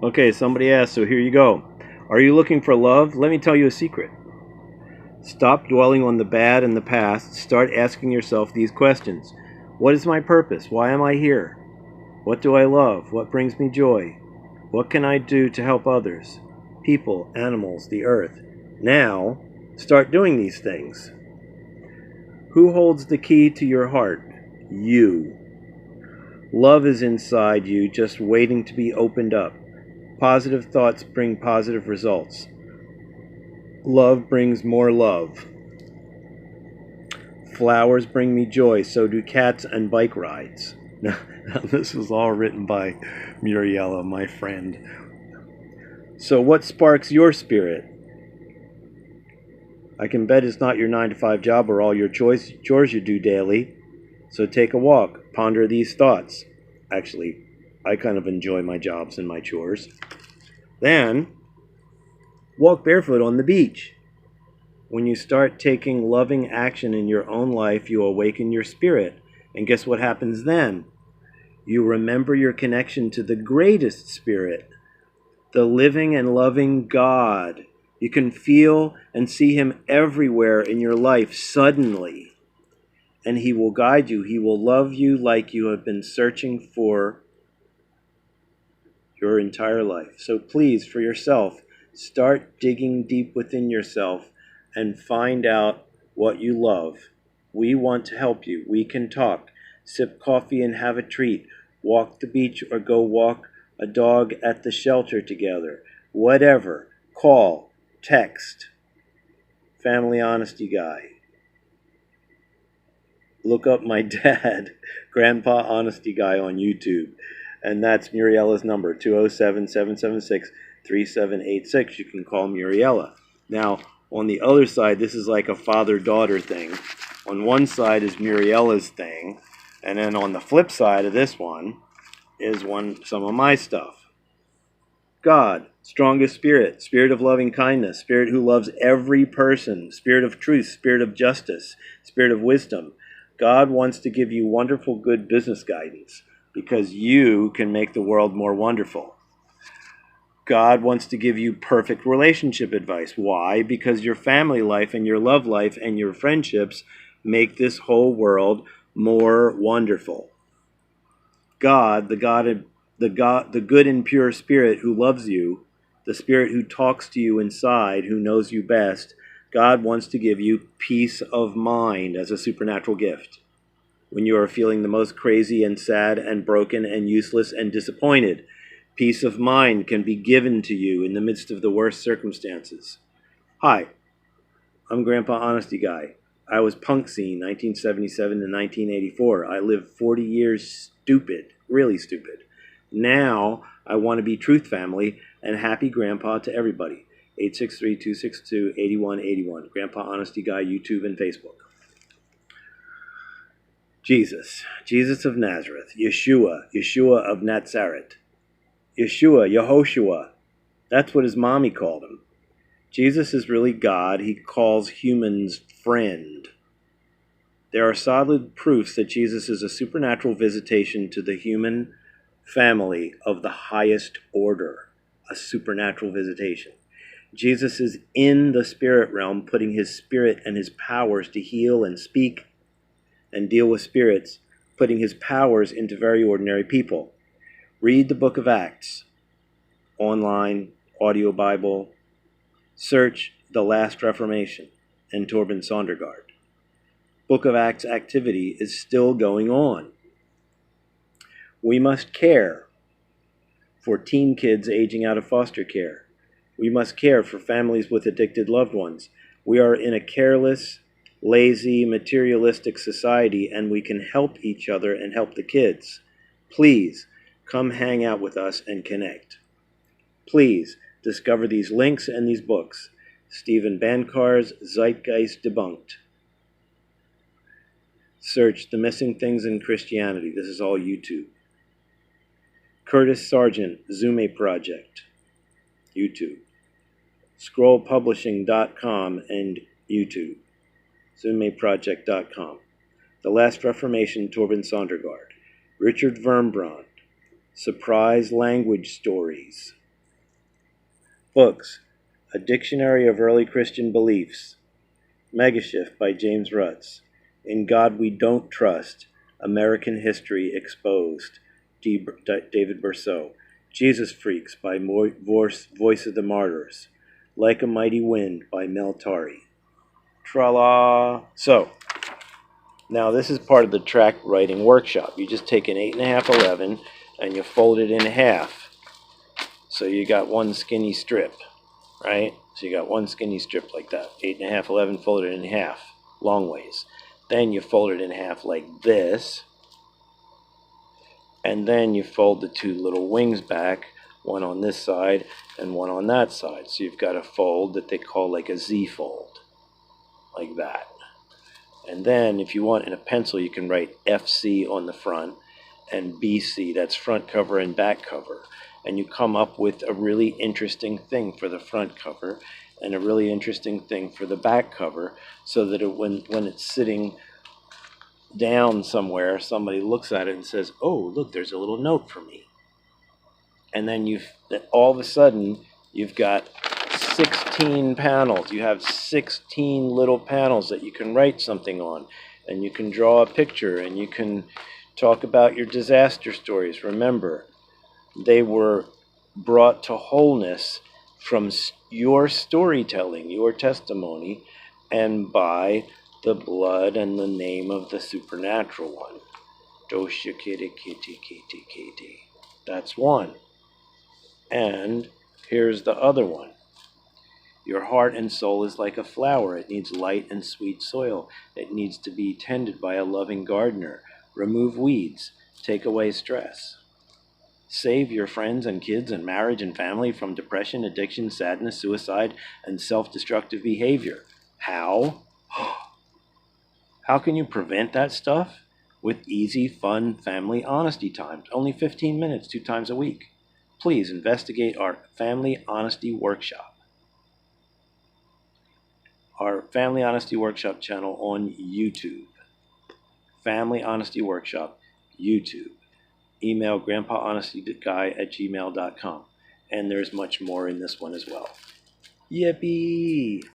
Okay, somebody asked, so here you go. Are you looking for love? Let me tell you a secret. Stop dwelling on the bad and the past. Start asking yourself these questions. What is my purpose? Why am I here? What do I love? What brings me joy? What can I do to help others? People, animals, the earth. Now, start doing these things. Who holds the key to your heart? You. Love is inside you, just waiting to be opened up. Positive thoughts bring positive results. Love brings more love. Flowers bring me joy, so do cats and bike rides. Now, this was all written by Muriella, my friend. So what sparks your spirit? I can bet it's not your 9-to-5 job or all your chores you do daily. So take a walk, ponder these thoughts. Actually, I kind of enjoy my jobs and my chores. Then, walk barefoot on the beach. When you start taking loving action in your own life, you awaken your spirit. And guess what happens then? You remember your connection to the greatest spirit, the living and loving God. You can feel and see him everywhere in your life suddenly. And he will guide you. He will love you like you have been searching for your entire life. So please, for yourself, start digging deep within yourself and find out what you love. We want to help you. We can talk. Sip coffee and have a treat. Walk the beach or go walk a dog at the shelter together. Whatever. Call. Text. Family Honesty Guy. Look up my dad, Grandpa Honesty Guy, on YouTube. And that's Muriella's number, 207-776-3786. You can call Muriella. Now, on the other side, this is like a father-daughter thing. On one side is Muriella's thing, and then on the flip side of this one is some of my stuff. God, strongest spirit, spirit of loving kindness, spirit who loves every person, spirit of truth, spirit of justice, spirit of wisdom. God wants to give you wonderful, good business guidance because you can make the world more wonderful. God wants to give you perfect relationship advice. Why? Because your family life and your love life and your friendships make this whole world more wonderful. God, the good and pure spirit who loves you, the spirit who talks to you inside, who knows you best, God wants to give you peace of mind as a supernatural gift. When you are feeling the most crazy and sad and broken and useless and disappointed, peace of mind can be given to you in the midst of the worst circumstances. Hi, I'm Grandpa Honesty Guy. I was punk scene 1977 to 1984. I lived 40 years stupid, really stupid. Now I want to be truth family and happy grandpa to everybody. 863-262-8181. Grandpa Honesty Guy, YouTube and Facebook. Jesus of Nazareth. Yeshua of Nazareth. Yehoshua. That's what his mommy called him. Jesus is really God. He calls humans friend. There are solid proofs that Jesus is a supernatural visitation to the human family of the highest order. A supernatural visitation. Jesus is in the spirit realm, putting his spirit and his powers to heal and speak and deal with spirits, putting his powers into very ordinary people. Read the book of Acts, online, audio Bible. Search The Last Reformation and Torben Sondergaard. Book of Acts activity is still going on. We must care for teen kids aging out of foster care. We must care for families with addicted loved ones. We are in a careless, lazy, materialistic society, and we can help each other and help the kids. Please, come hang out with us and connect. Please, discover these links and these books. Stephen Bancar's Zeitgeist Debunked. Search The Missing Things in Christianity. This is all YouTube. Curtis Sargent, Zume Project. YouTube. Scrollpublishing.com and YouTube. ZumeProject.com. The Last Reformation, Torben Sondergaard. Richard Vermbrand. Surprise Language Stories. Books: A Dictionary of Early Christian Beliefs, Megashift by James Rutz, In God We Don't Trust, American History Exposed, David Berceau, Jesus Freaks by Voice of the Martyrs, Like a Mighty Wind by Mel Tari. Tra-la! So, now this is part of the track writing workshop. You just take an 8.5/11 and you fold it in half. So you got one skinny strip, right? So you got one skinny strip like that. 8.5/11 folded in half, long ways. Then you fold it in half like this. And then you fold the two little wings back, one on this side and one on that side. So you've got a fold that they call like a Z fold, like that. And then if you want in a pencil, you can write FC on the front and BC, that's front cover and back cover. And you come up with a really interesting thing for the front cover and a really interesting thing for the back cover, so that when it's sitting down somewhere, somebody looks at it and says, oh, look, there's a little note for me. And then all of a sudden, you've got 16 panels. You have 16 little panels that you can write something on, and you can draw a picture, and you can talk about your disaster stories. Remember, they were brought to wholeness from your storytelling, your testimony, and by the blood and the name of the supernatural one. Dosha kitty kitty kitty kitty. That's one. And here's the other one. Your heart and soul is like a flower. It needs light and sweet soil. It needs to be tended by a loving gardener. Remove weeds. Take away stress. Save your friends and kids and marriage and family from depression, addiction, sadness, suicide, and self-destructive behavior. How? How can you prevent that stuff? With easy, fun, family honesty times. Only 15 minutes, 2 times a week. Please investigate our Family Honesty Workshop. Our Family Honesty Workshop channel on YouTube. Family Honesty Workshop, YouTube. Email grandpahonestyguy@gmail.com. And there's much more in this one as well. Yippee!